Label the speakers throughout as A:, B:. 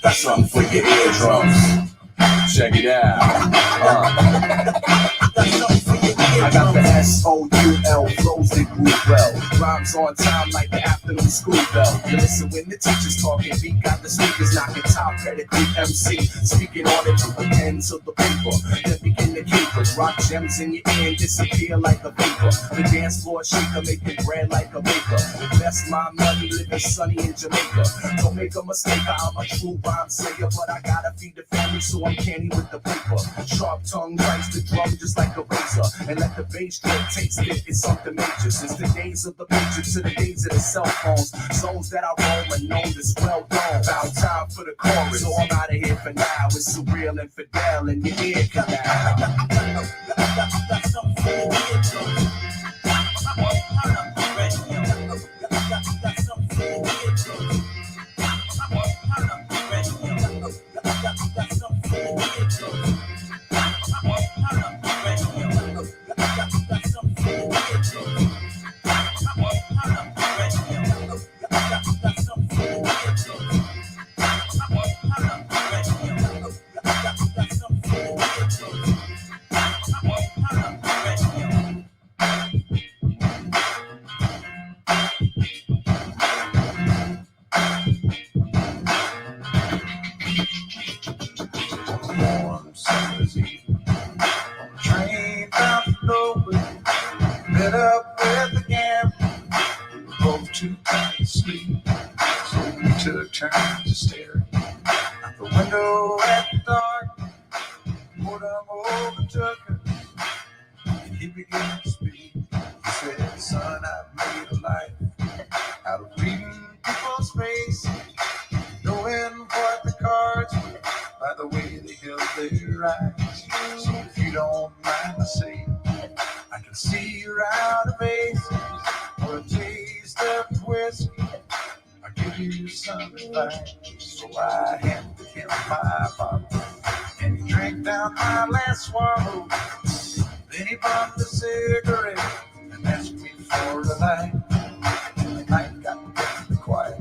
A: Got something for your eardrums. Check it out. I got the SOUL flows that groove well. Rhymes on time like the afternoon school bell. You listen when the teacher's talking, beat got the speakers knocking top credit the MC. Speaking on it to the pen to the paper. Then begin the capers. Rock gems in your ear and disappear like a vapor. The dance floor shaker making bread like a baker. Invest my money living sunny in Jamaica. Don't make a mistake, I'm a true rhyme slayer. But I gotta feed the family so I'm candy with the paper. Sharp tongue writes the drum just like a razor. And let the bass drum taste it, it's something major. Since the days of the pager to the days of the cell phones. Zones that I roam are known as well known. About time for the chorus, so I'm out of here for now. It's surreal and Fidel in your ear canal. Got something for your eardrums. Got something for your eardrums. Got something for your eardrums.
B: Turn to stare out the window at the dark. Boredom overtook him, and he began to speak. He said, "Son, I've made a life out of reading people's face, knowing what the cards were by the way they held their eyes. So if you don't mind, I say, I can see you're out of faces for a taste of whiskey. I'll give you some advice." So I handed him my bottle, and he drank down my last swallow. Then he bumped a cigarette and asked me for a light. And the night got very quiet,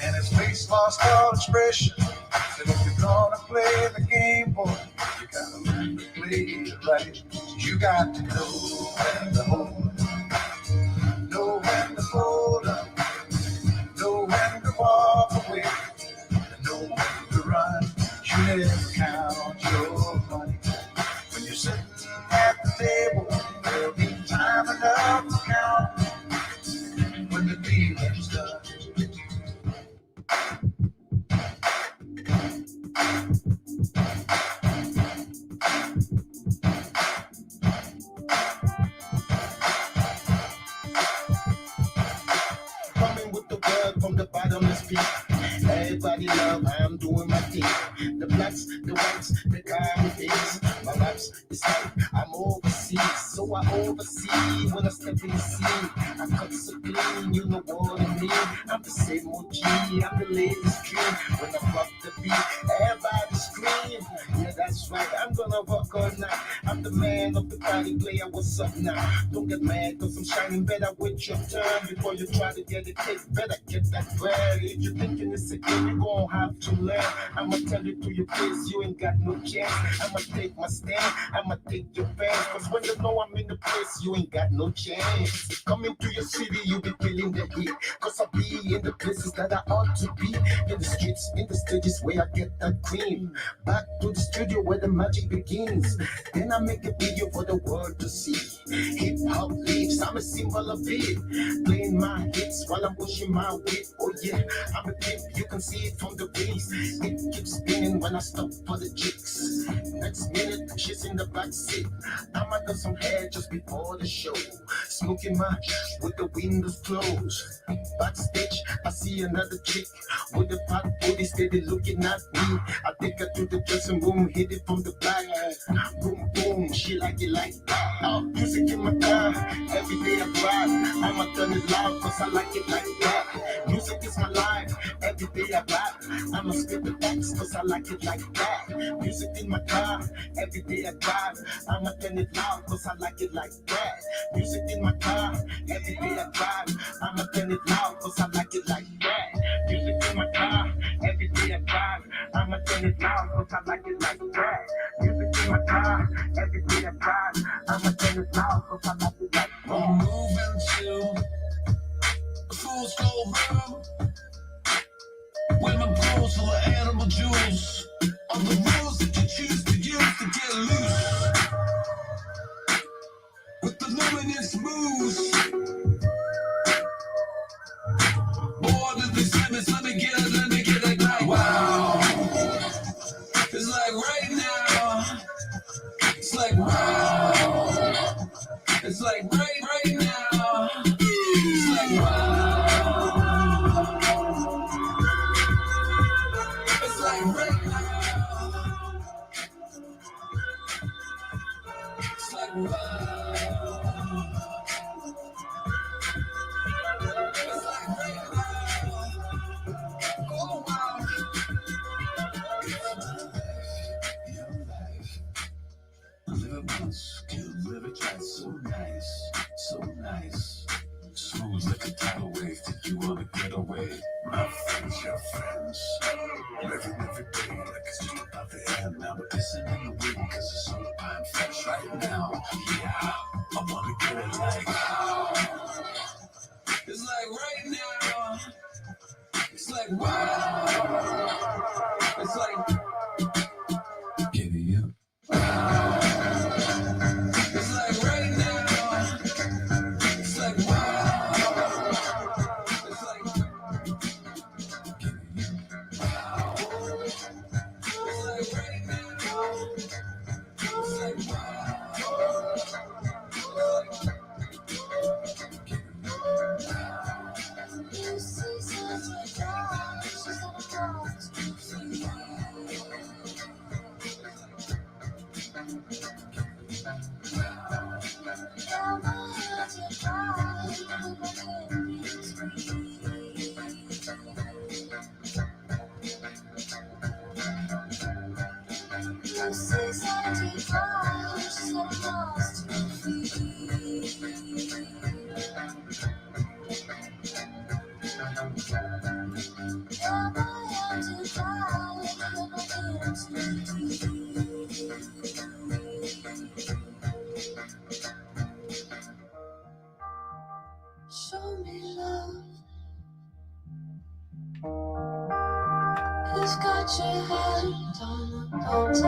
B: and his face lost all expression. Said, "If you're gonna play the game, boy, you gotta learn to play it right. You got to know when to hold up, know when to fold up, know when to walk away, and know when to run. You never count your money when you're sitting at the table. There'll be time enough to count when the dealing's done."
C: Coming with the word from the bottomless pit. Everybody love, I'm doing my thing. The blacks, the whites, the garbage. My raps is like I'm overseas, so I oversee when I step in the scene. I cut so clean, you know what I mean. I'm the same OG, I'm the latest dream. When I rock the beat, everybody scream. Yeah, that's right, I'm gonna rock all night. I'm the man of the party player, what's up now? Don't get mad, cause I'm shining better with your turn. Before you try to get it, take better get that bread. If you're thinking it's a game, you're gonna have to learn. I'ma tell you to your face, you ain't got no chance. I'ma take my stand, I'ma take your fans. Cause when you know I'm in the place, you ain't got no chance. Coming to your city, you be feeling the heat. Cause I be in the places that I ought to be. In the streets, in the stages where I get that cream. Back to the studio where the magic begins. Then I make a video for the world to see. Hip hop lives, I'm a symbol of it. Playing my hits while I'm pushing my weight. Oh yeah, I'm a pimp, you can see it from the wings. It keeps spinning when I stop for the chicks. Next minute, she's in the back seat. I'ma do some hair just before the show. Smoking my with the windows closed. Backstage, I see another chick with a fat booty steady looking at me. I take her to the dressing room, hit it from the back. Boom, boom, she like it like that. Music in my car, every day I ride. I'ma turn it loud cause I like it like that. Music is my life, every day I rap. I'ma spit the facts cause I like it like that. Music in my car, every day I drive. I'ma turn it loud cause I like it like that. Music in my car, every day I drive. I'ma turn it loud cause I like it like that. Music
B: moves like a tidal wave. Take you on a getaway. My friends, your friends. Living every day like it's just about the end. Now we're pissing in the wind cause it's so I'm fresh right now. Yeah, I wanna get it like it's like right now. It's like wow. It's like giddy up. It's like right now. It's like wow. It's like giddy up. It's like right now. It's like wow. It's like
A: Show me love. Who's got your hand on a button?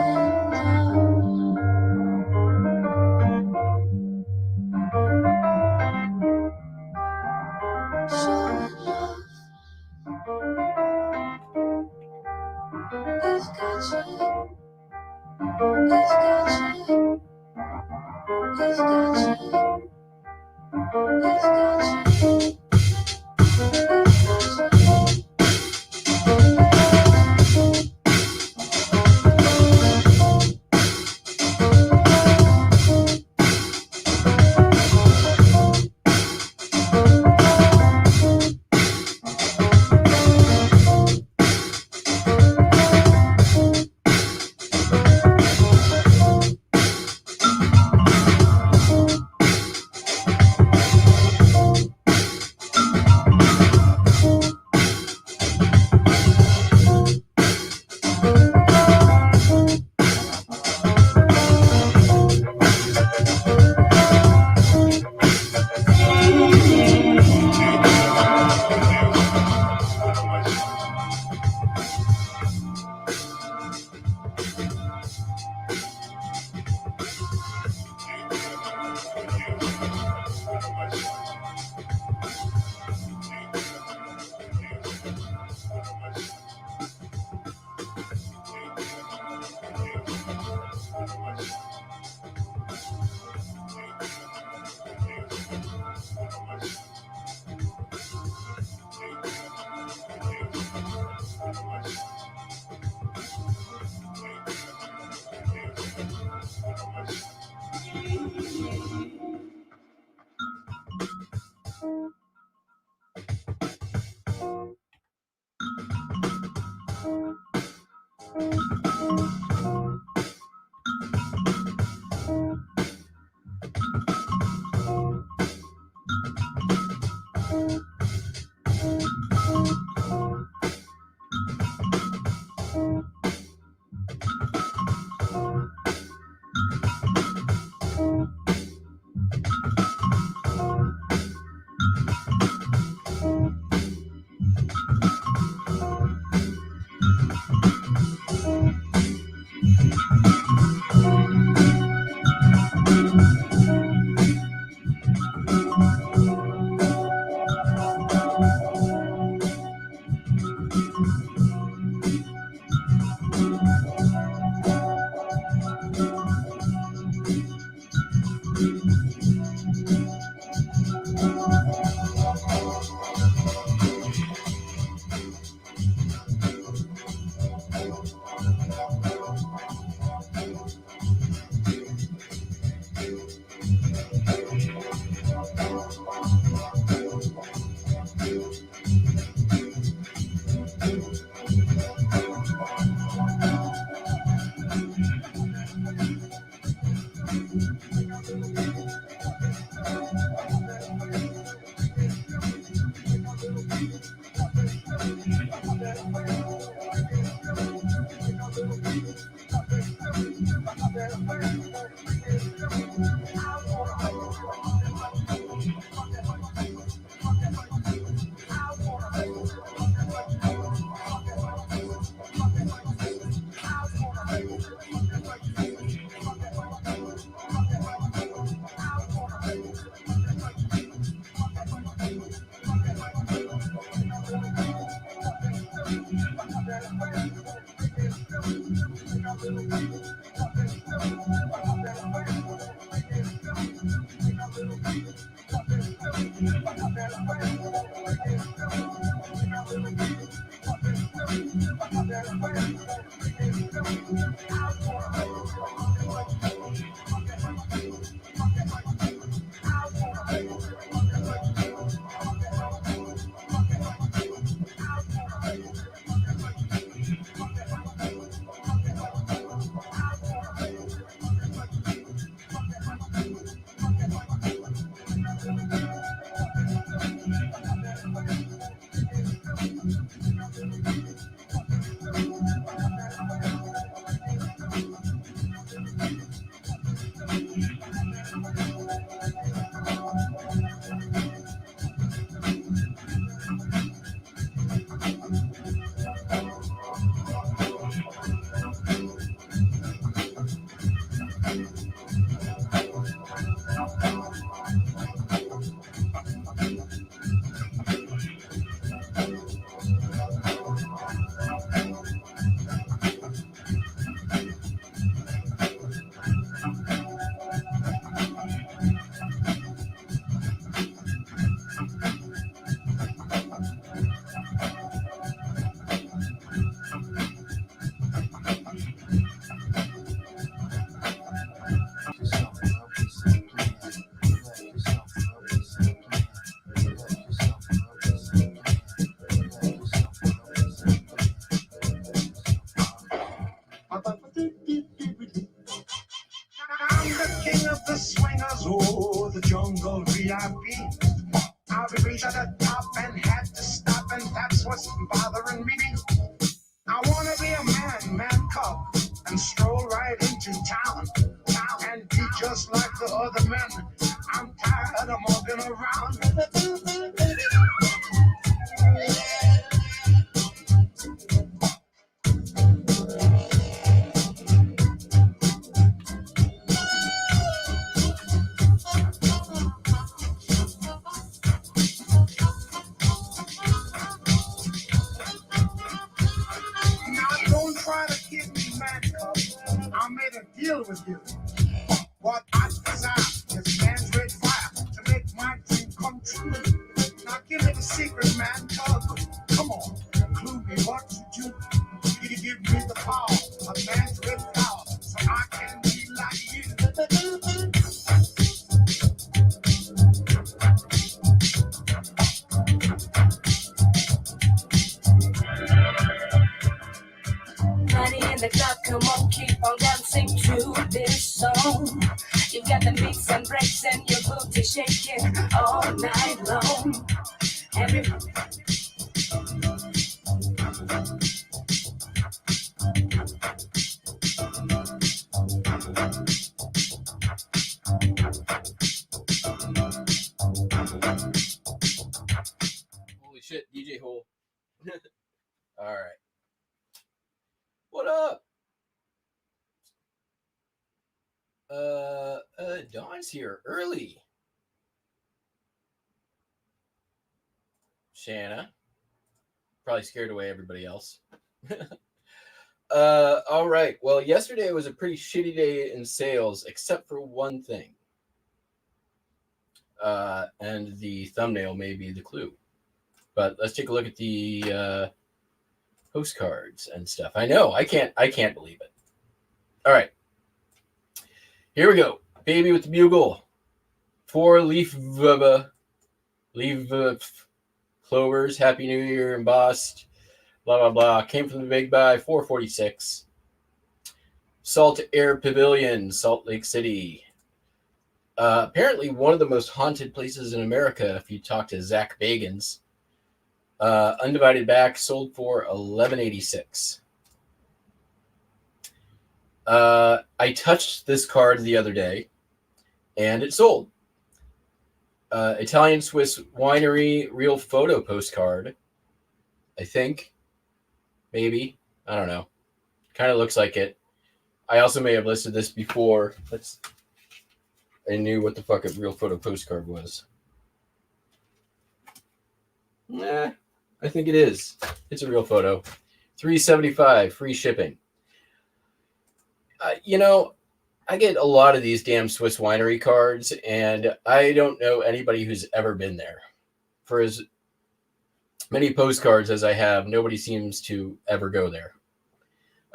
A: Showing love. Who's got you? Who's got you? Who's got you? Who's got you?
C: I'm the king of the swingers, oh, the jungle VIP. I'll be reached at the top and had to stop, and that's what's bothering me. I wanna be a man cub, and stroll right into town, and be just like the other men. I'm tired of mugging around. Now don't try to keep me man cub. I made a deal with you. What I desire is man's red fire to make my dream come true. Now give me the secret, man cub. Come on, clue me what you do. You give me the power of man's red power, so I can be like you.
D: Money in the club, come on, keep on dancing to this song. You got the beats and breaks and your booty shaking all night long.
E: Holy shit, DJ Hole. All right. What up? Dawn's here early. Shanna. Probably scared away everybody else. All right. Well, yesterday was a pretty shitty day in sales, except for one thing. And the thumbnail may be the clue. But let's take a look at the postcards and stuff. I know. I can't believe it. All right. Here we go. Baby with the bugle. 4 leaf clovers. Happy New Year embossed. Blah, blah, blah. Came from the Big Buy. $4.46. Salt Air Pavilion, Salt Lake City. Apparently one of the most haunted places in America, if you talk to Zach Bagans. Undivided back, sold for $11.86. I touched this card the other day, and it sold. Italian Swiss winery, real photo postcard. I think, maybe, I don't know. Kind of looks like it. I also may have listed this before. I knew what the fuck a real photo postcard was. Nah, I think it is. It's a real photo. $3.75, free shipping. I get a lot of these damn Swiss winery cards, and I don't know anybody who's ever been there. For as many postcards as I have, nobody seems to ever go there.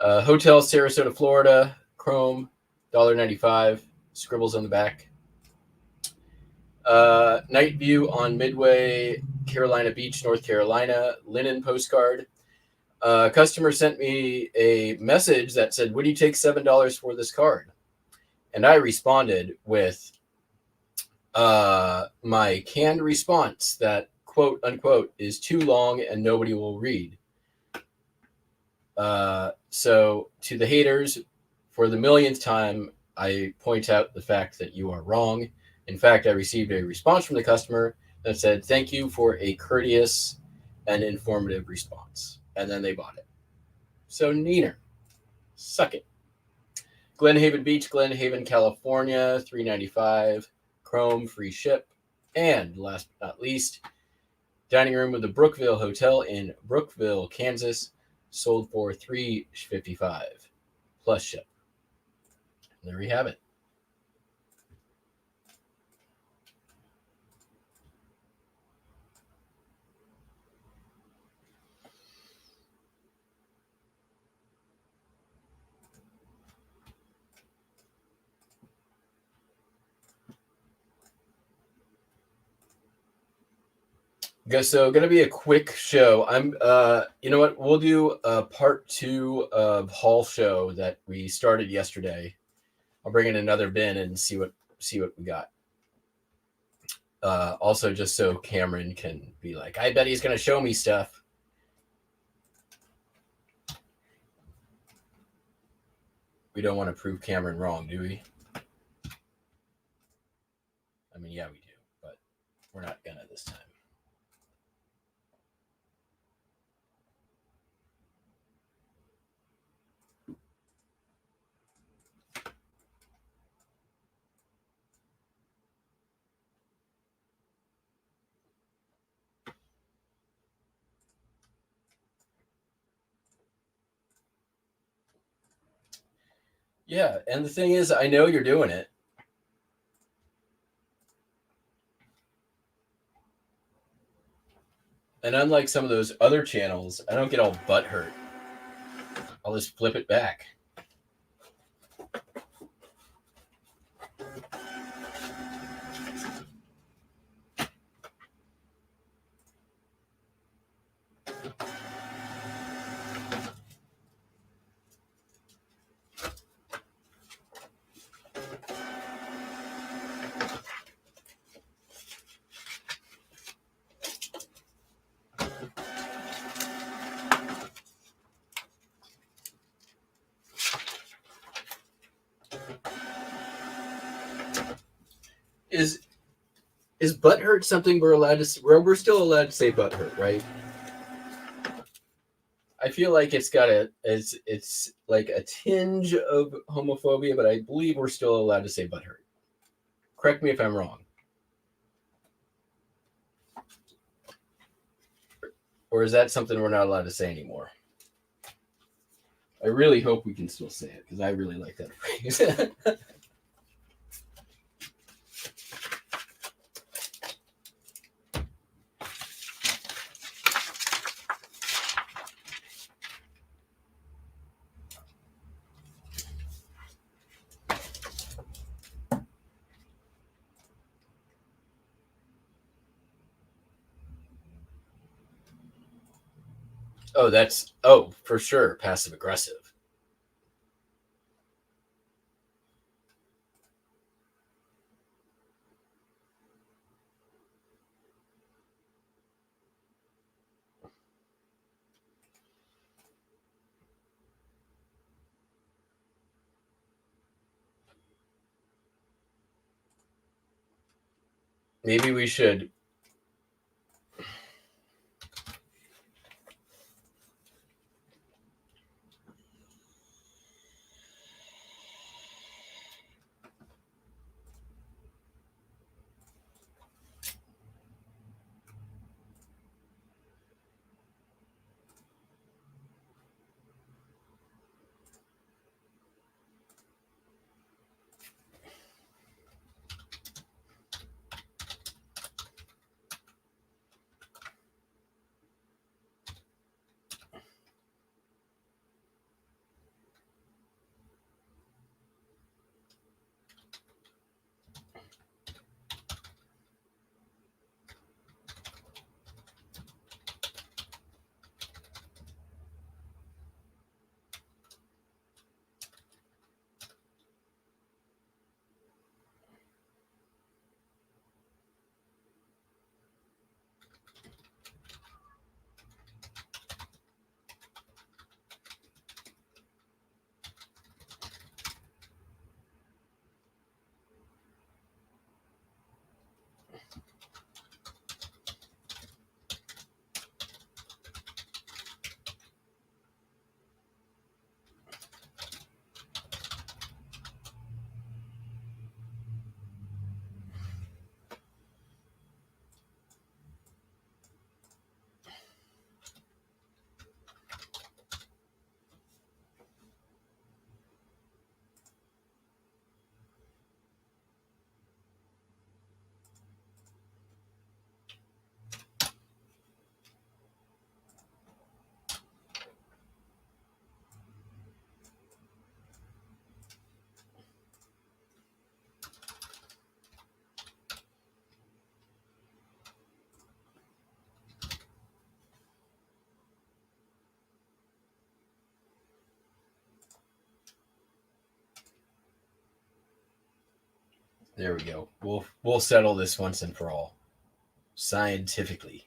E: Hotel Sarasota, Florida, Chrome, $1.95, scribbles on the back. Night view on Midway, Carolina Beach, North Carolina, linen postcard. Customer sent me a message that said, "Would you take $7 for this card?" And I responded with my canned response that, quote unquote, is too long and nobody will read. So to the haters, for the millionth time, I point out the fact that you are wrong. In fact, I received a response from the customer that said, "Thank you for a courteous and informative response." And then they bought it. So, Neener, suck it. Glen Haven Beach, Glen Haven, California, $3.95. Chrome, free ship. And last but not least, dining room of the Brookville Hotel in Brookville, Kansas, sold for $3.55 plus ship. There we have it. So going to be a quick show. You know what? We'll do a part 2 of Hall Show that we started yesterday. I'll bring in another bin and see what we got. Also, just so Cameron can be like, I bet he's going to show me stuff. We don't want to prove Cameron wrong, do we? I mean, yeah, we do, but we're not going to this time. Yeah, and the thing is, I know you're doing it. And unlike some of those other channels, I don't get all butthurt. I'll just flip it back. Is butthurt something we're allowed to? We're still allowed to say butthurt, right? I feel like it's like a tinge of homophobia, but I believe we're still allowed to say butthurt. Correct me if I'm wrong. Or is that something we're not allowed to say anymore? I really hope we can still say it because I really like that phrase. For sure, passive aggressive. Maybe we should. There we go. We'll settle this once and for all. Scientifically.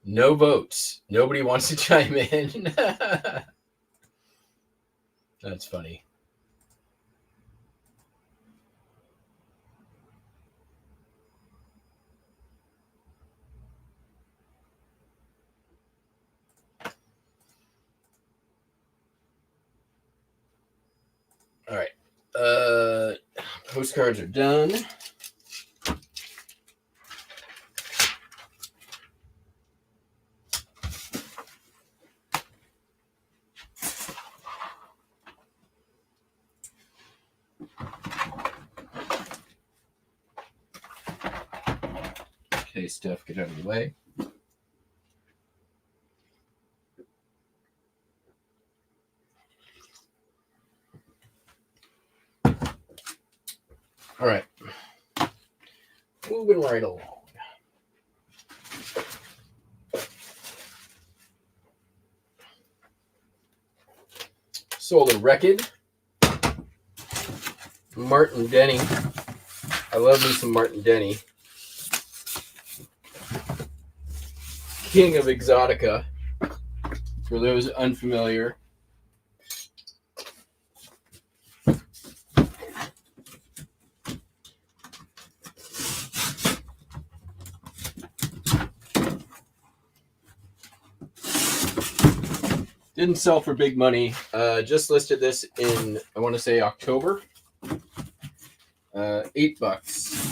E: No votes. Nobody wants to chime in. That's funny. All right. Postcards are done. Okay, Steph, get out of the way. All right. Moving right along. Sold a record. Martin Denny. I love me some Martin Denny. King of Exotica. For those unfamiliar. Didn't sell for big money. Just listed this in, I want to say, October. $8.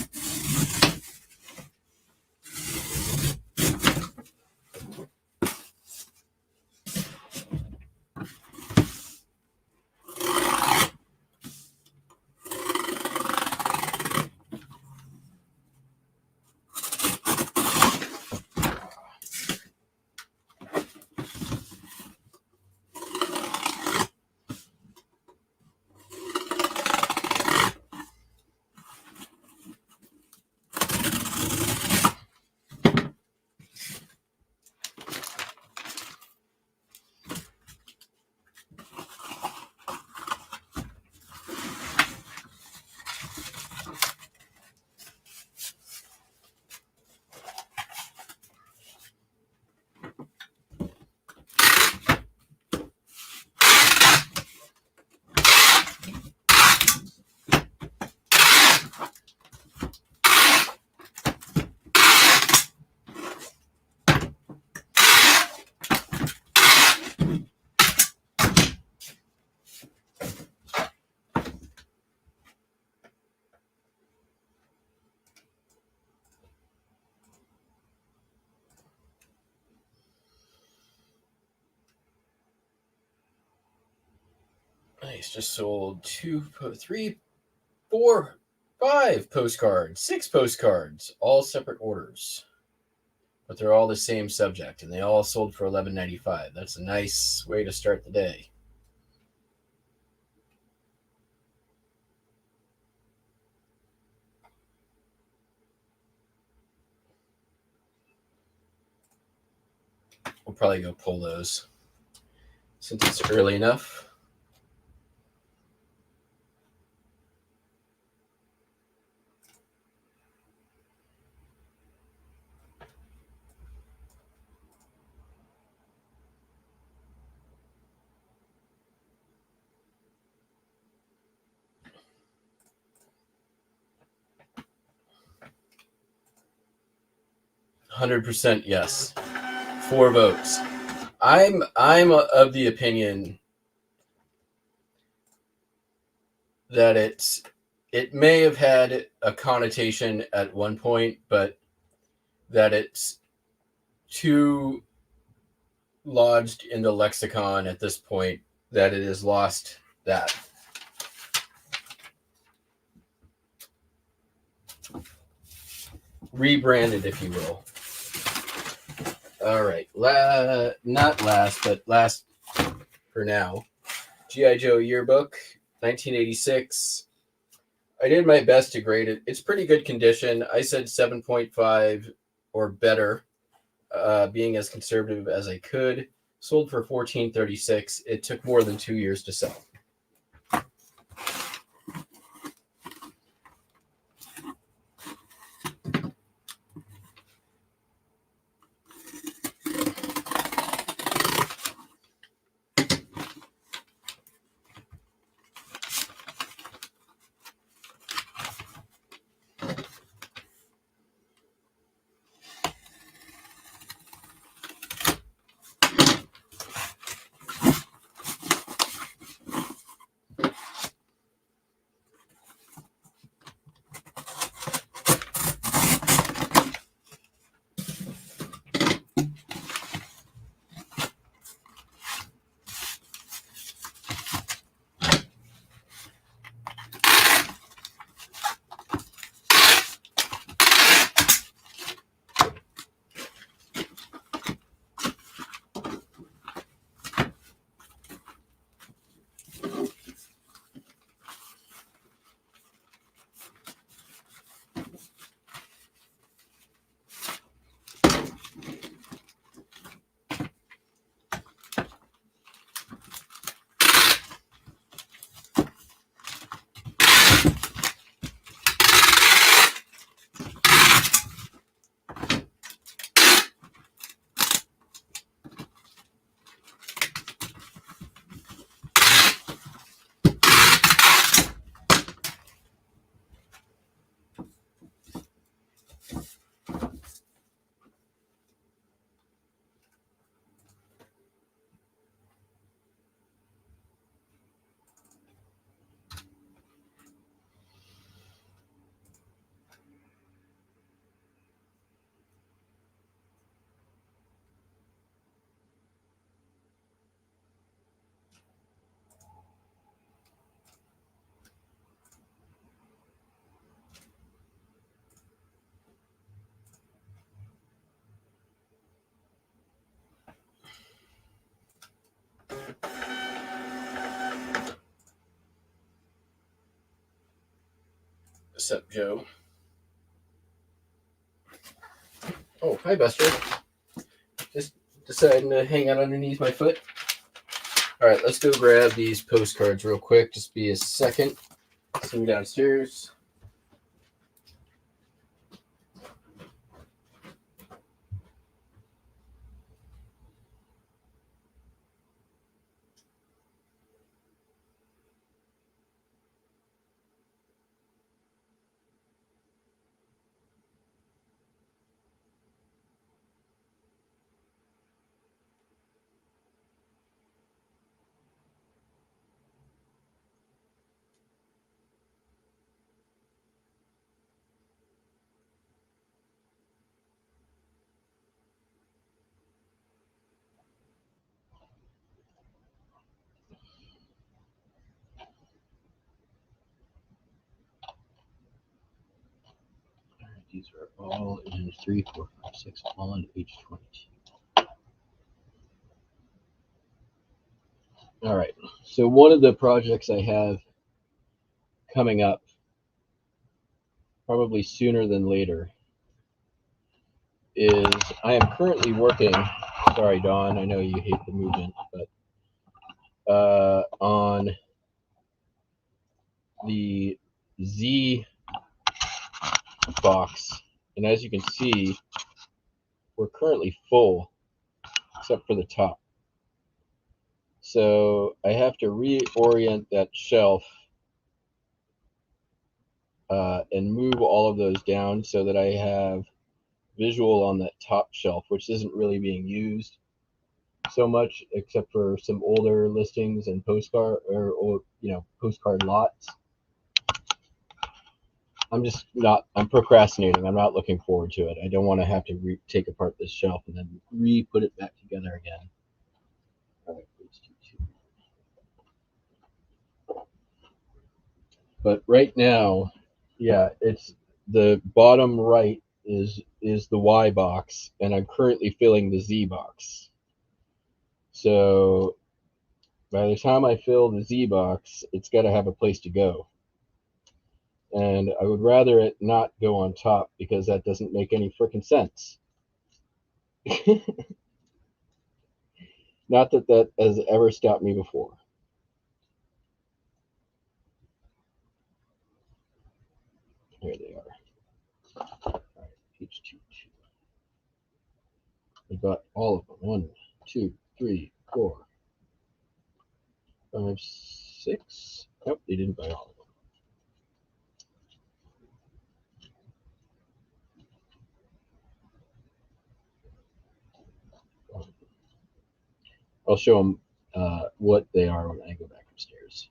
E: Nice. Just sold 2, 3, 4, 5 postcards, 6 postcards, all separate orders. But they're all the same subject, and they all sold for $11.95. That's a nice way to start the day. We'll probably go pull those since it's early enough. %, yes. 4 votes. I'm of the opinion that it may have had a connotation at one point, but that it's too lodged in the lexicon at this point that it has lost that. Rebranded, if you will. All right. Not last, but last for now. G.I. Joe Yearbook, 1986. I did my best to grade it. It's pretty good condition. I said 7.5 or better, being as conservative as I could. Sold for $14.36. It took more than 2 years to sell. What's up, Joe? Oh, hi, Buster. Just deciding to hang out underneath my foot. All right, let's go grab these postcards real quick. Just be a second. See me downstairs.
F: These are all in 3, 4, 5, 6, all in H22. All right. So one of the projects I have coming up, probably sooner than later, is I am currently working. Sorry, Dawn. I know you hate the movement, but on the Z box, and as you can see, we're currently full except for the top. So I have to reorient that shelf and move all of those down so that I have visual on that top shelf, which isn't really being used so much except for some older listings and postcard postcard lots. I'm procrastinating. I'm not looking forward to it. I don't want to have to take apart this shelf and then put it back together again. All right, but right now, yeah, it's the bottom right is the Y box, and I'm currently filling the Z box. So by the time I fill the Z box, it's got to have a place to go. And I would rather it not go on top because that doesn't make any freaking sense. Not that that has ever stopped me before. Here they are. All right, H22. I got all of them. 1, 2, 3, 4, 5, 6. Nope, they didn't buy all of them. I'll show them what they are when I go back upstairs.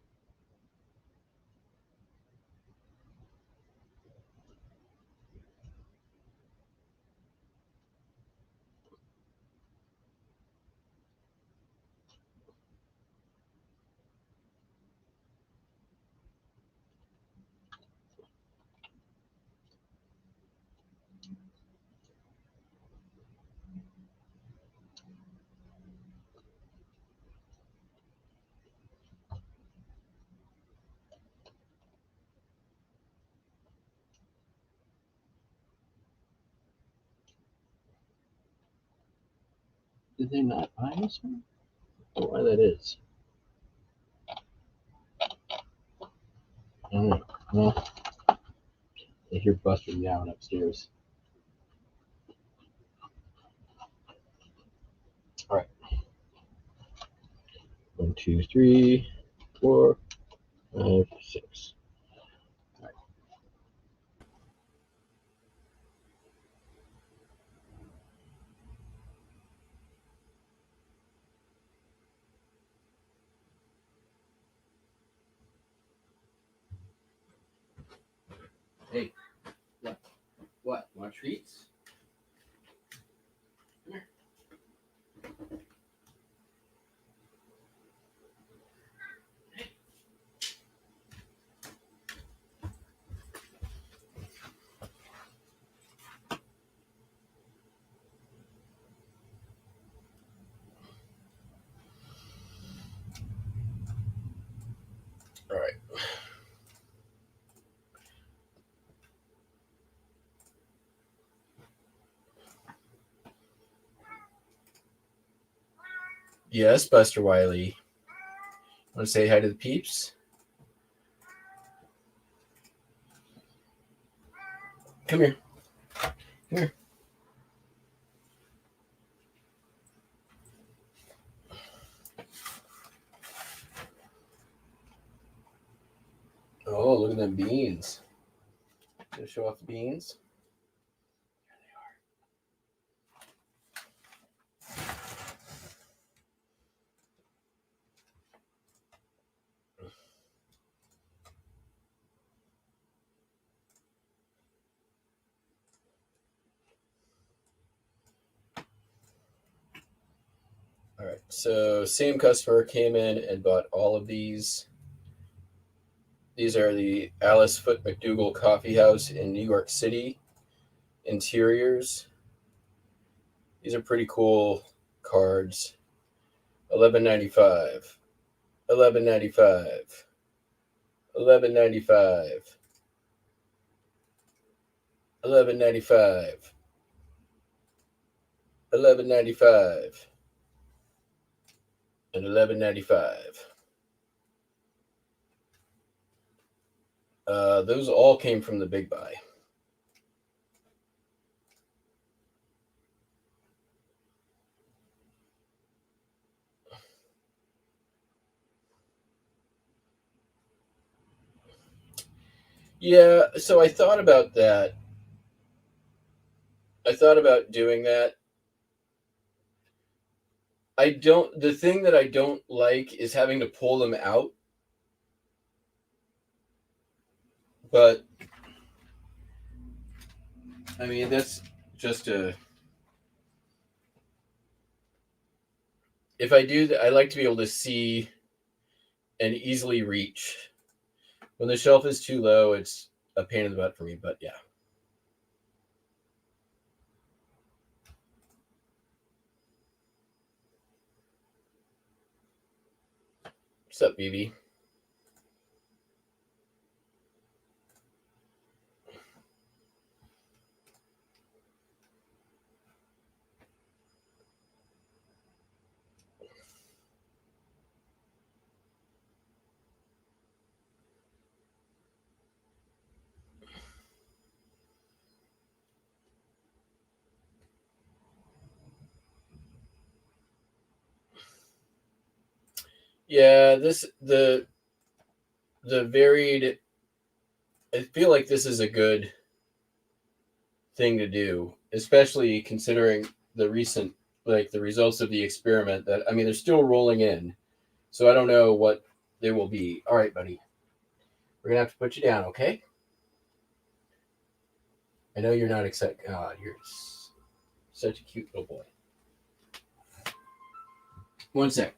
F: Did they not buy this one? I don't know why that is. I don't know. Well, I hear Buster meowing upstairs. All right. 1, 2, 3, 4, 5, 6. Hey, what? Want treats? Come here. All right. Yes, Buster Wiley. Want to say hi to the peeps? Come here. Come here. Oh, look at them beans. Gonna show off the beans. All right, so same customer came in and bought all of these. These are the Alice Foot McDougal Coffee House in New York City.
E: interiors. These are pretty cool cards. $11.95. $11.95. $11.95. $11.95. $11.95. And $11.95. Those all came from the Big Buy. Yeah, so I thought about that. I thought about doing that. The thing that I don't like is having to pull them out. But, I mean, that's just if I do that, I like to be able to see and easily reach. When the shelf is too low, it's a pain in the butt for me, but yeah. What's up, BB? Yeah, the varied. I feel like this is a good thing to do, especially considering the recent, like the results of the experiment. That I mean, they're still rolling in, so I don't know what they will be. All right, buddy, we're gonna have to put you down, okay? I know you're not excited. God, you're such a cute little boy. One sec.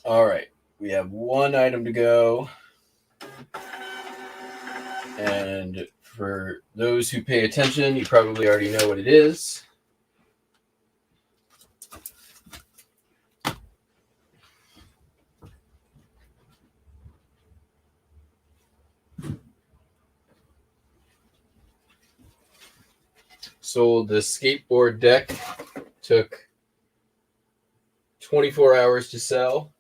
E: All right, we have one item to go. And for those who pay attention, you probably already know what it is. Sold the skateboard deck. Took 24 hours to sell.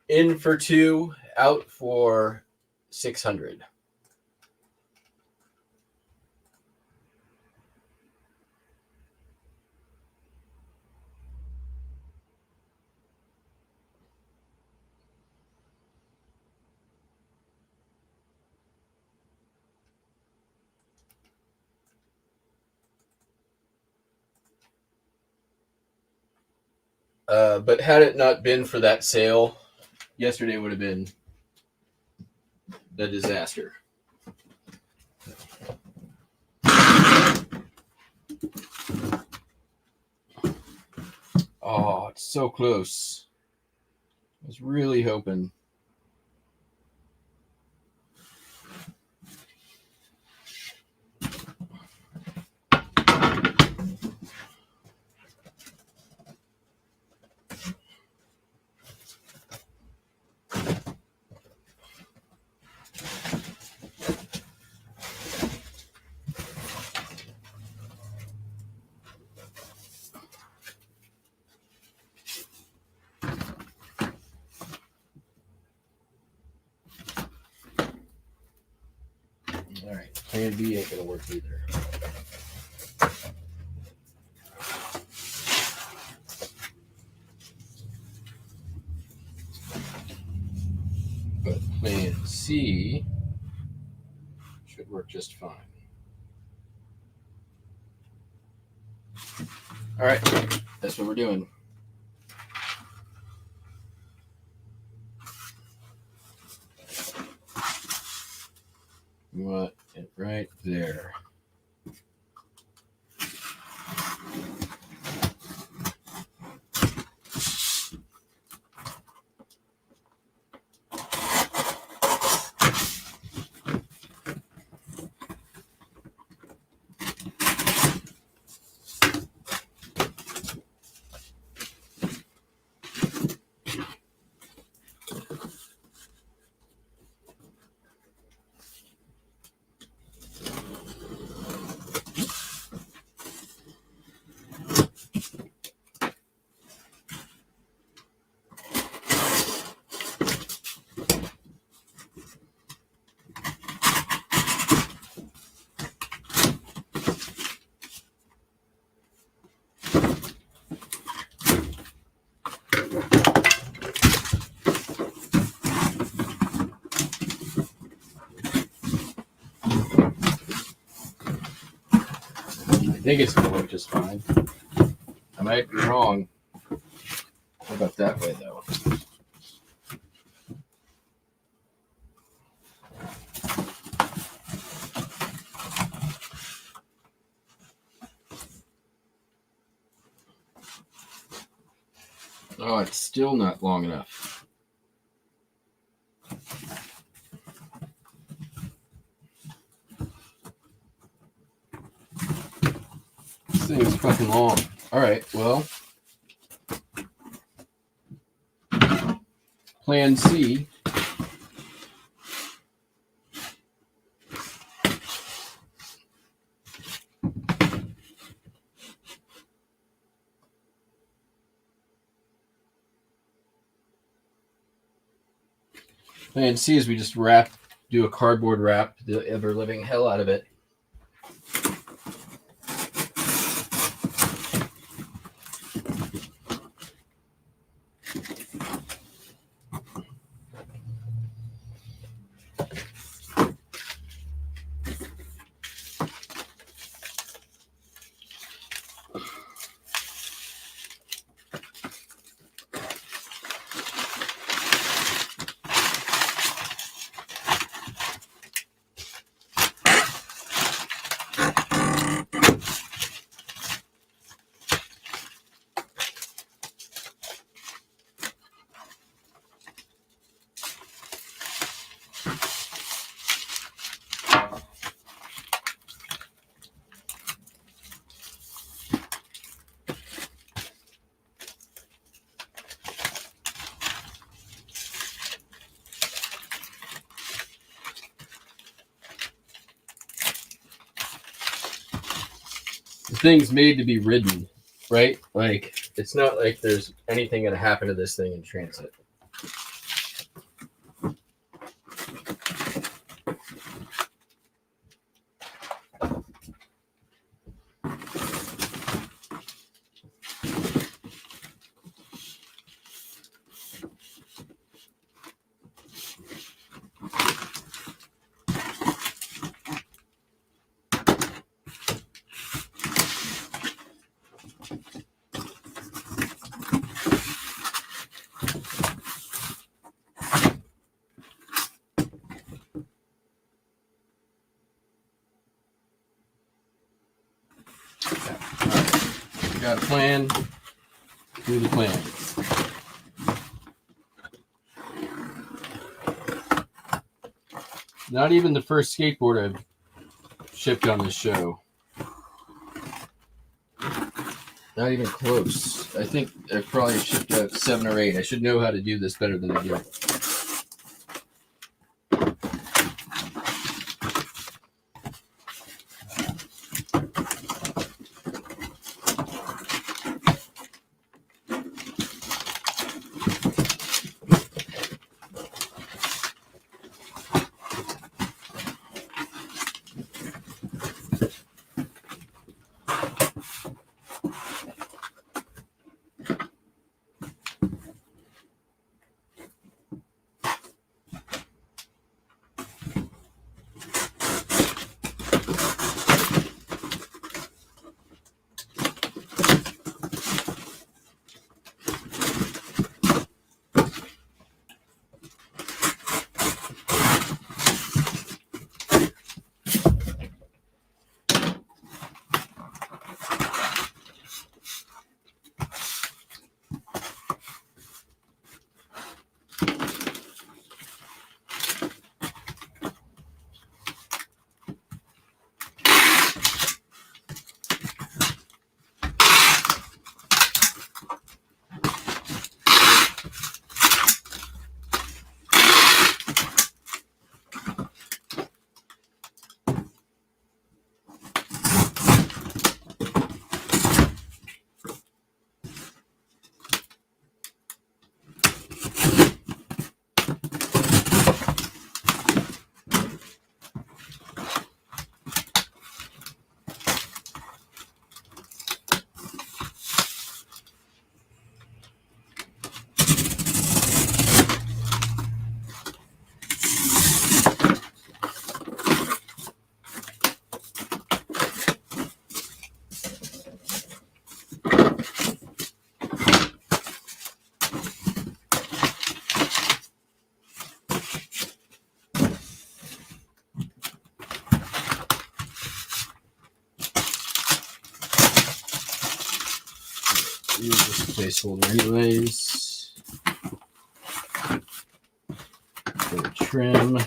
E: In for two out for 600. But had it not been for that sale, yesterday would have been a disaster. Oh, it's so close. I was really hoping. All right, plan B ain't gonna work either. But plan C should work just fine. All right, that's what we're doing. We want it right there. I think it's gonna work just fine. I might be wrong. How about that way though? Oh, it's still not long enough. This thing is fucking long. All right, well, plan C. Plan C is we just do a cardboard wrap, the ever living hell out of it. The thing's made to be ridden, right? Like, it's not like there's anything going to happen to this thing in transit. We got a plan. Do the plan. Not even the first skateboard I've shipped on this show. Not even close. I think I've probably shipped out 7 or 8. I should know how to do this better than I do. Use this placeholder anyways. For the trim.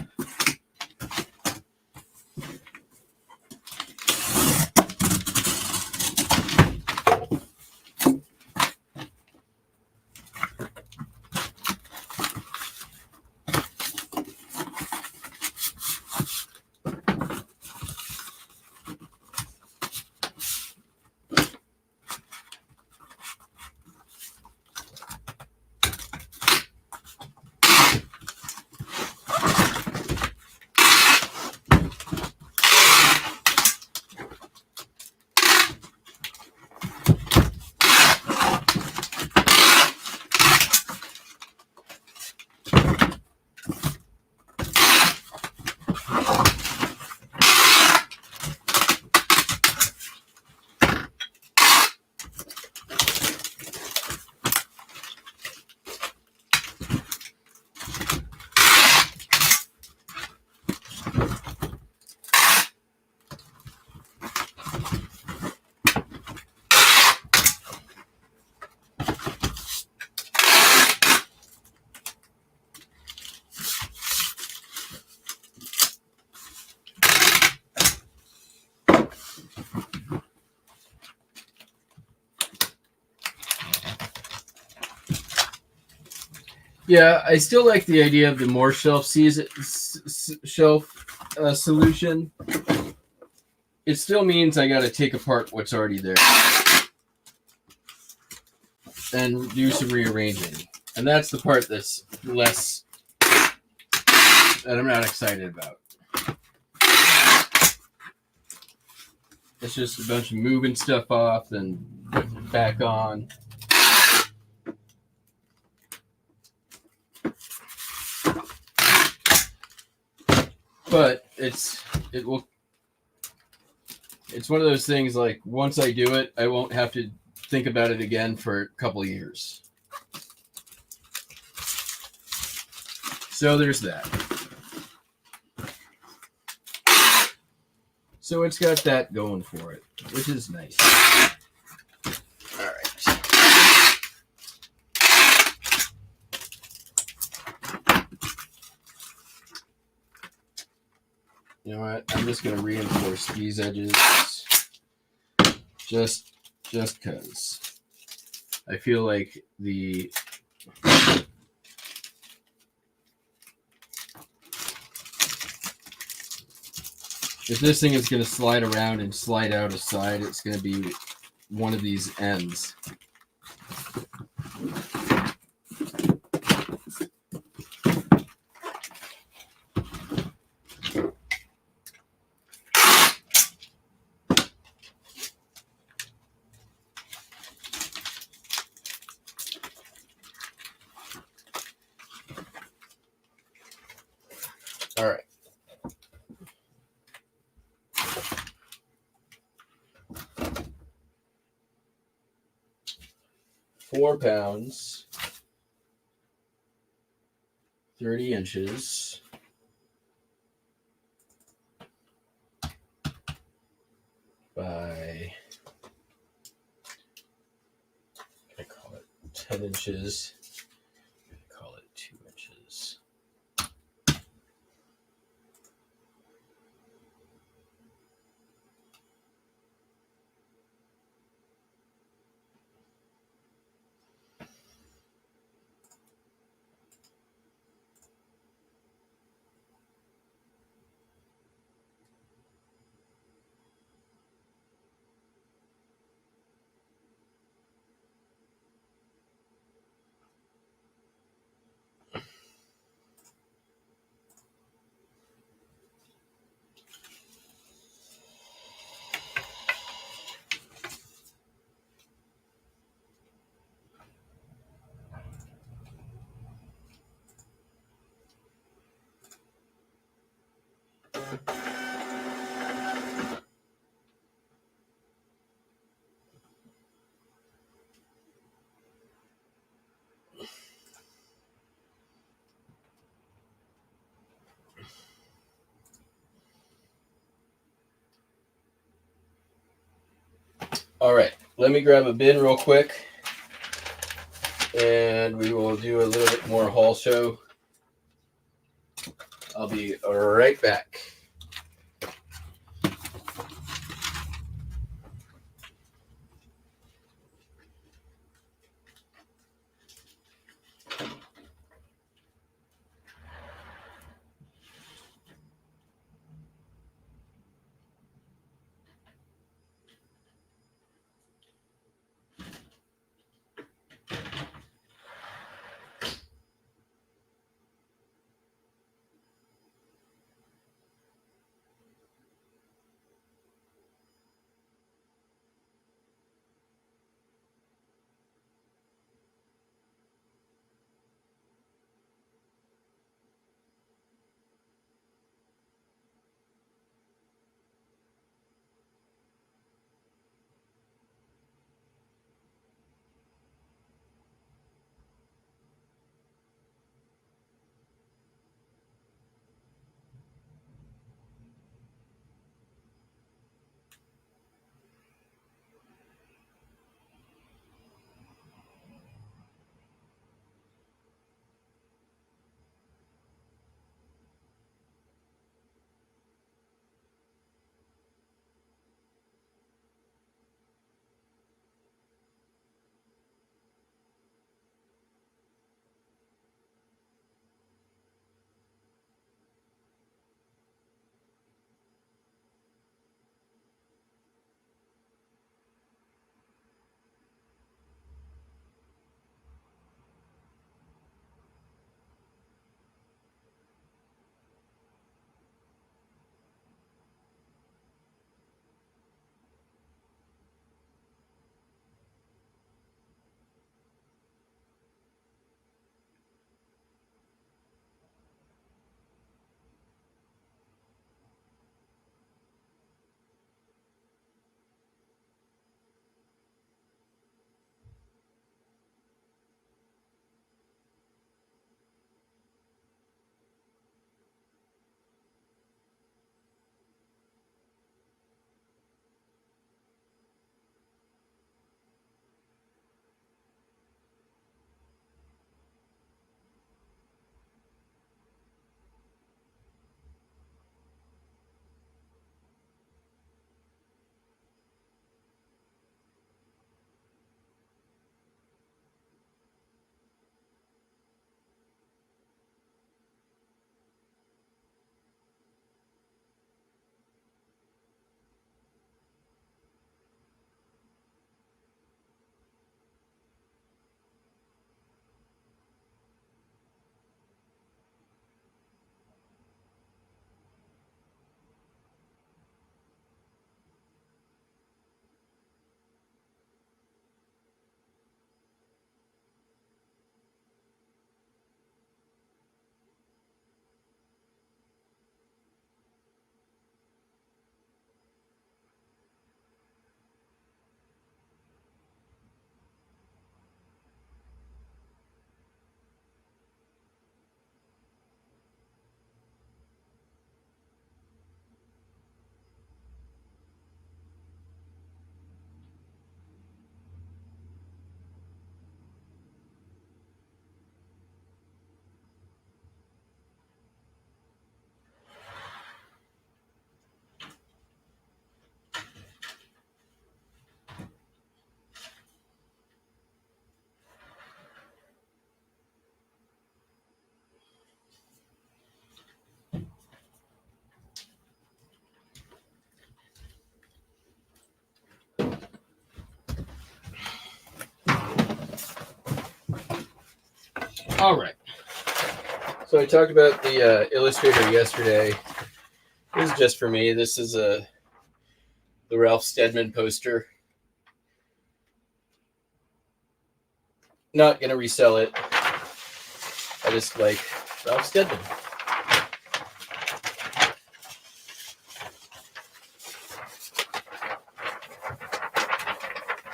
E: Yeah, I still like the idea of the more shelf solution. It still means I got to take apart what's already there and do some rearranging. And that's the part that's less, that I'm not excited about. It's just a bunch of moving stuff off and putting it back on. But it's one of those things, like, once I do it, I won't have to think about it again for a couple of years. So there's that. So it's got that going for it, which is nice. All right. You know what? I'm just going to reinforce these edges just because I feel like if this thing is going to slide around and slide out a side, it's going to be one of these ends. All right. £4, 30 inches by, I call it 10 inches. I call it 2 inches. All right, let me grab a bin real quick, and we will do a little bit more haul show. I'll be right back. All right. So I talked about the Illustrator yesterday. This is just for me. This is the Ralph Steadman poster. Not gonna resell it. I just like Ralph Steadman.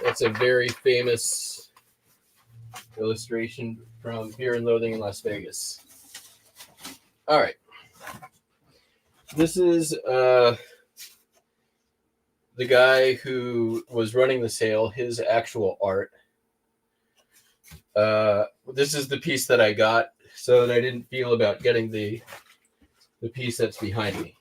E: It's a very famous illustration from Fear and Loathing in Las Vegas. All right. This is the guy who was running the sale, his actual art. This is the piece that I got so that I didn't feel about getting the piece that's behind me.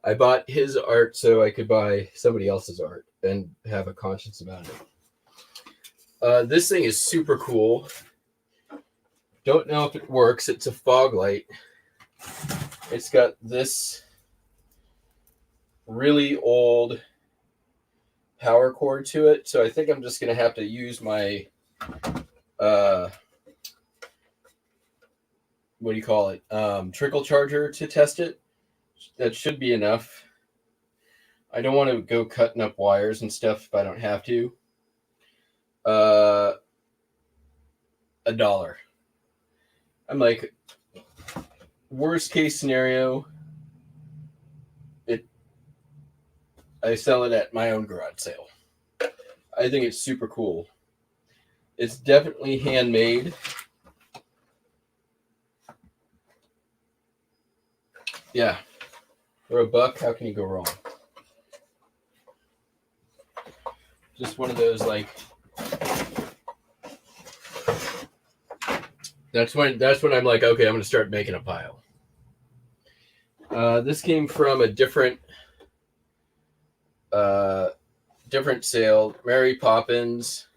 E: I bought his art so I could buy somebody else's art and have a conscience about it. This thing is super cool. Don't know if it works. It's a fog light. It's got this really old power cord to it. So I think I'm just going to have to use my, what do you call it? Trickle charger to test it. That should be enough. I don't want to go cutting up wires and stuff if I don't have to. $1. I'm like, worst case scenario, I sell it at my own garage sale. I think it's super cool. It's definitely handmade. Yeah. For $1, how can you go wrong? Just one of those, like, that's when I'm like, okay, I'm going to start making a pile. This came from a different sale. Mary Poppins,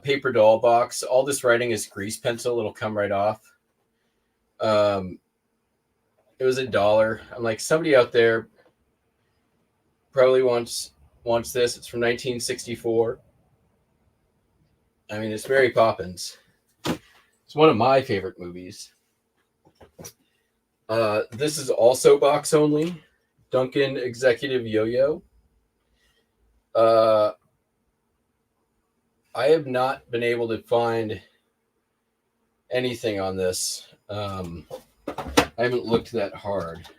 E: paper doll box. All this writing is grease pencil. It'll come right off. It was $1. I'm like, somebody out there probably wants this. It's from 1964. I mean, it's Mary Poppins. It's one of my favorite movies. This is also box only. Duncan Executive Yo-Yo. I have not been able to find anything on this. I haven't looked that hard.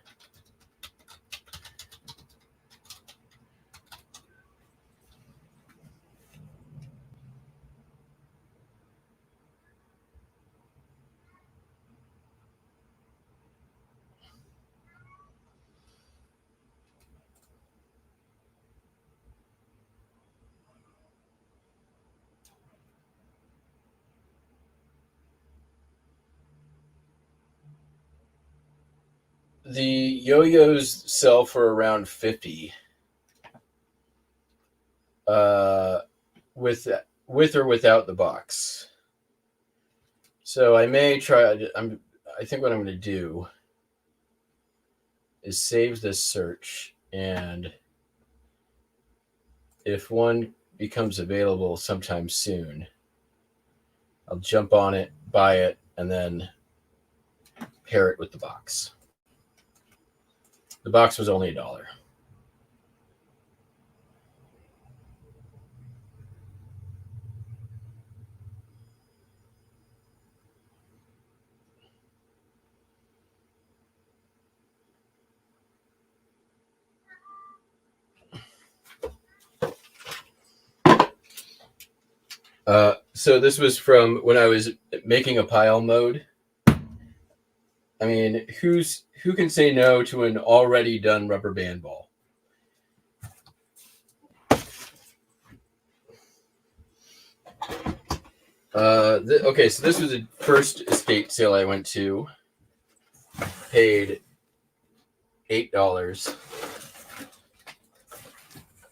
E: The yo-yos sell for around $50. With or without the box. So I may try. I think what I'm going to do is save this search, and if one becomes available sometime soon, I'll jump on it, buy it, and then pair it with the box. The box was only $1. So this was from when I was making a pile mode. I mean, who can say no to an already done rubber band ball? Okay, so this was the first estate sale I went to. Paid $8.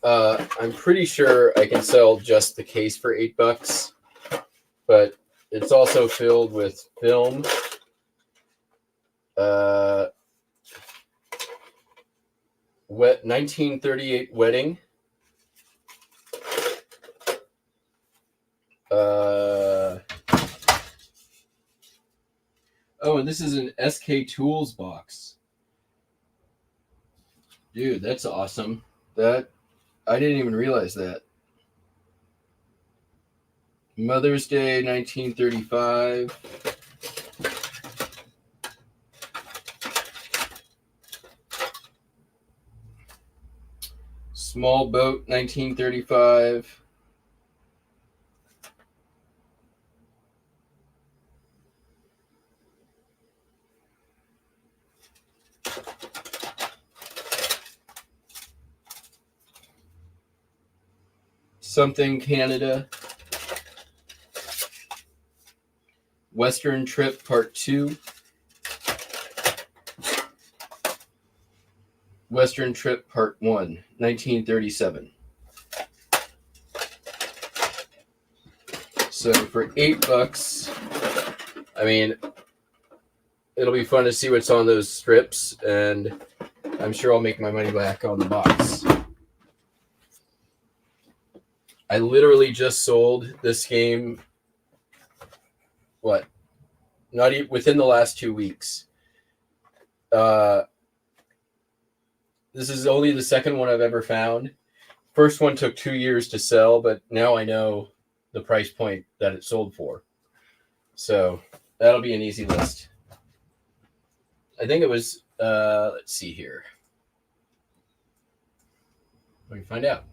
E: I'm pretty sure I can sell just the case for $8, but it's also filled with film. Wet 1938 wedding. Oh, and this is an SK Tools box. Dude, that's awesome. That I didn't even realize that. Mother's Day 1935. Small Boat 1935. Something Canada. Western Trip Part 2. Western Trip Part 1, 1937. So for $8, I mean, it'll be fun to see what's on those strips, and I'm sure I'll make my money back on the box. I literally just sold this game, not even within the last 2 weeks. This is only the second one I've ever found. First one took 2 years to sell, but now I know the price point that it sold for. So that'll be an easy list. I think it was, let's see here. We can find out.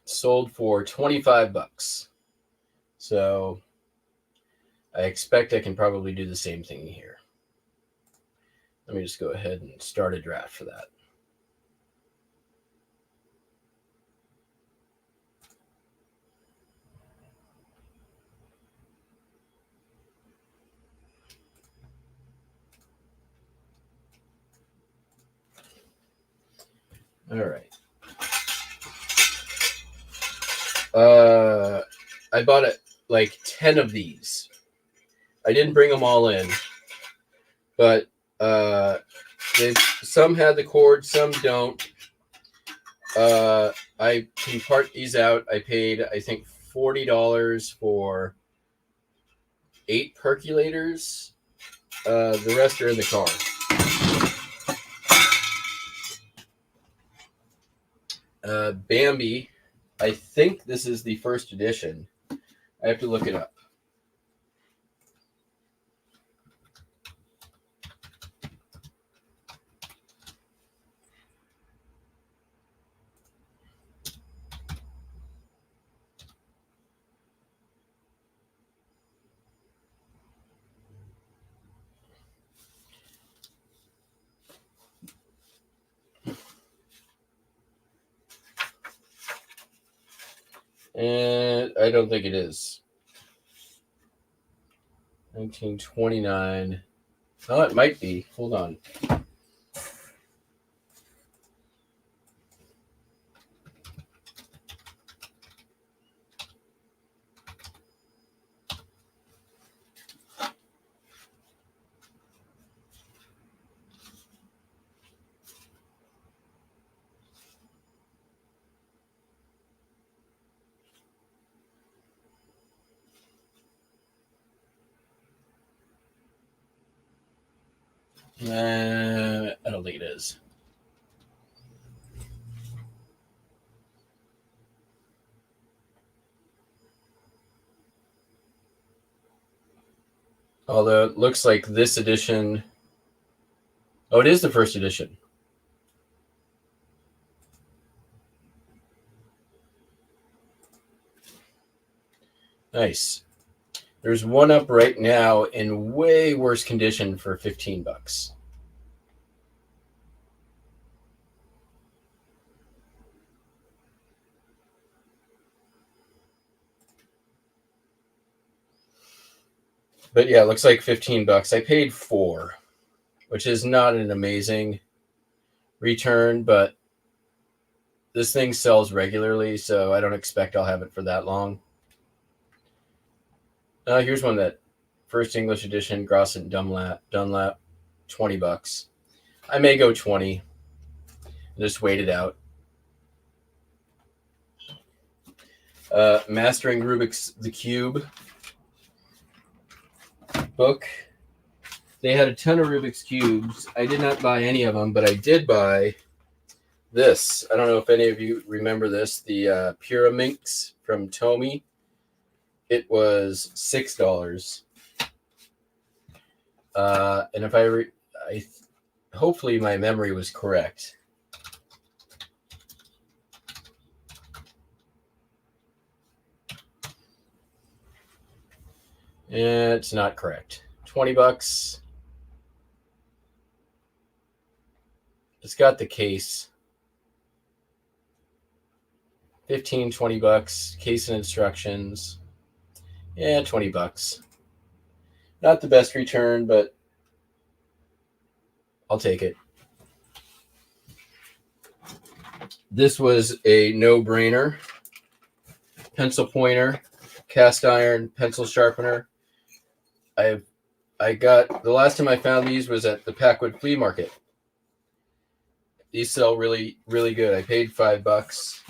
E: Sold for $25. So I expect I can probably do the same thing here. Let me just go ahead and start a draft for that. All right. I bought like 10 of these. I didn't bring them all in, but some had the cord, some don't. I can part these out. I paid, I think, $40 for 8 percolators. The rest are in the car. Bambi, I think this is the first edition. I have to look it up. And I don't think it is. 1929. Oh, it might be. Hold on. I don't think it is. Although it looks like this edition. Oh, it is the first edition. Nice. There's one up right now in way worse condition for $15. But yeah, it looks like $15. I paid $4, which is not an amazing return, but this thing sells regularly, so I don't expect I'll have it for that long. Here's one that first English edition, Gross and Dunlap, $20. I may go 20. Just wait it out. Mastering Rubik's the Cube book. They had a ton of Rubik's Cubes. I did not buy any of them, but I did buy this. I don't know if any of you remember this. The Pyraminx from Tomy. It was $6. And if I hopefully my memory was correct. And it's not correct. $20. It's got the case. $15-20. Case and instructions. Yeah, $20. Not the best return, but I'll take it. This was a no-brainer. Pencil pointer, cast iron, pencil sharpener. I got, the last time I found these was at the Packwood Flea Market. These sell really, really good. I paid $5.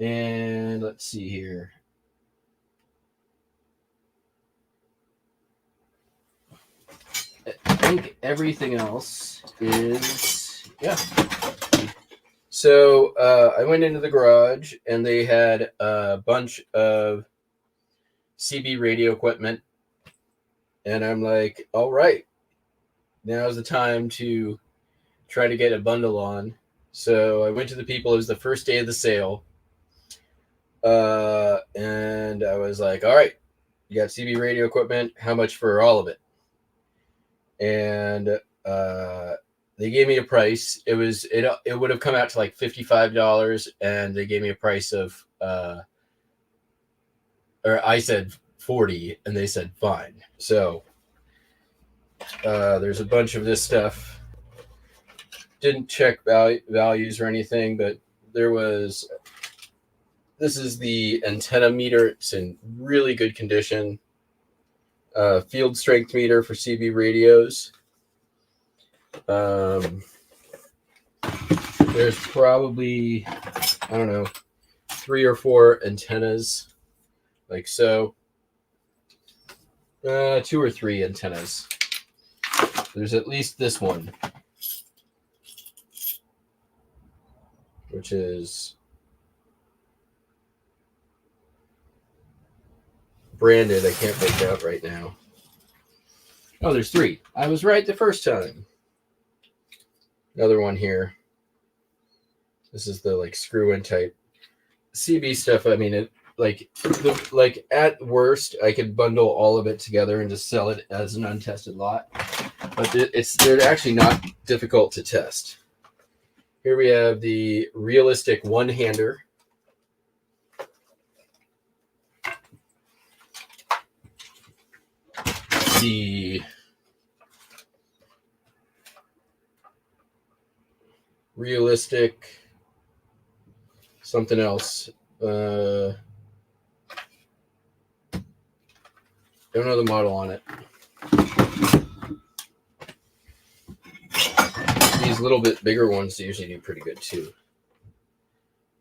E: And let's see here. I think everything else is, yeah. So I went into the garage and they had a bunch of CB radio equipment. And I'm like, all right, now's the time to try to get a bundle on. So I went to the people. It was the first day of the sale. And I was like, all right, you got CB radio equipment. How much for all of it? And they gave me a price. It would have come out to like $55, and they gave me a price of or I said 40, and they said fine. So there's a bunch of this stuff. Didn't check values or anything, but this is the antenna meter. It's in really good condition. Field strength meter for CB radios. There's probably, I don't know, 3 or 4 antennas, like so. 2 or 3 antennas. There's at least this one, which is branded. I can't make out right now. Oh, there's 3. I was right the first time. Another one here. This is the like screw-in type CB stuff. I mean, like at worst, I could bundle all of it together and just sell it as an untested lot. But they're actually not difficult to test. Here we have the realistic one-hander. The realistic something else. Don't know the model on it. These little bit bigger ones usually do pretty good too.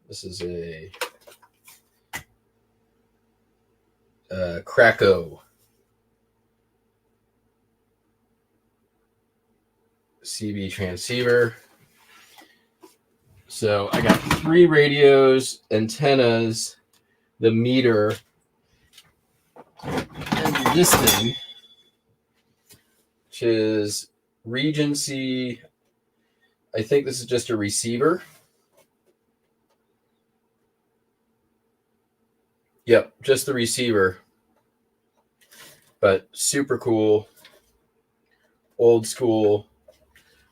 E: This is a Krakow CB transceiver. So I got 3 radios, antennas, the meter, and this thing, which is Regency. I think this is just a receiver. Yep, just the receiver. But super cool, old school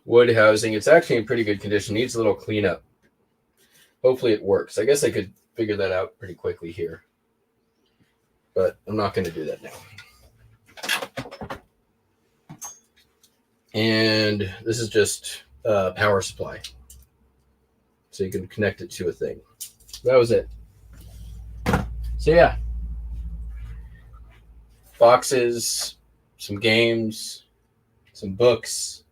E: wood housing. It's actually in pretty good condition. Needs a little cleanup. Hopefully it works. I guess I could figure that out pretty quickly here. but I'm not going to do that now. And this is just power supply. So you can connect it to a thing. That was it. So yeah. Boxes, some games, some books,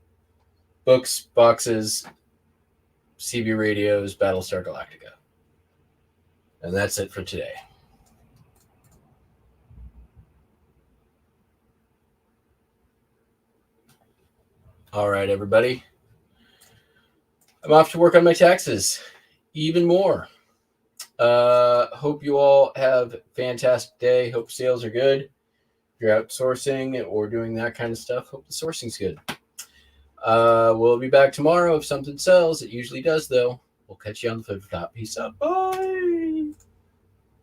E: boxes, CB radios, Battlestar Galactica. And that's it for today. All right, everybody. I'm off to work on my taxes even more. Hope you all have a fantastic day. Hope sales are good. If you're outsourcing or doing that kind of stuff, hope the sourcing's good. We'll be back tomorrow if something sells. It usually does, though. We'll catch you on the flip top. Peace out. Bye.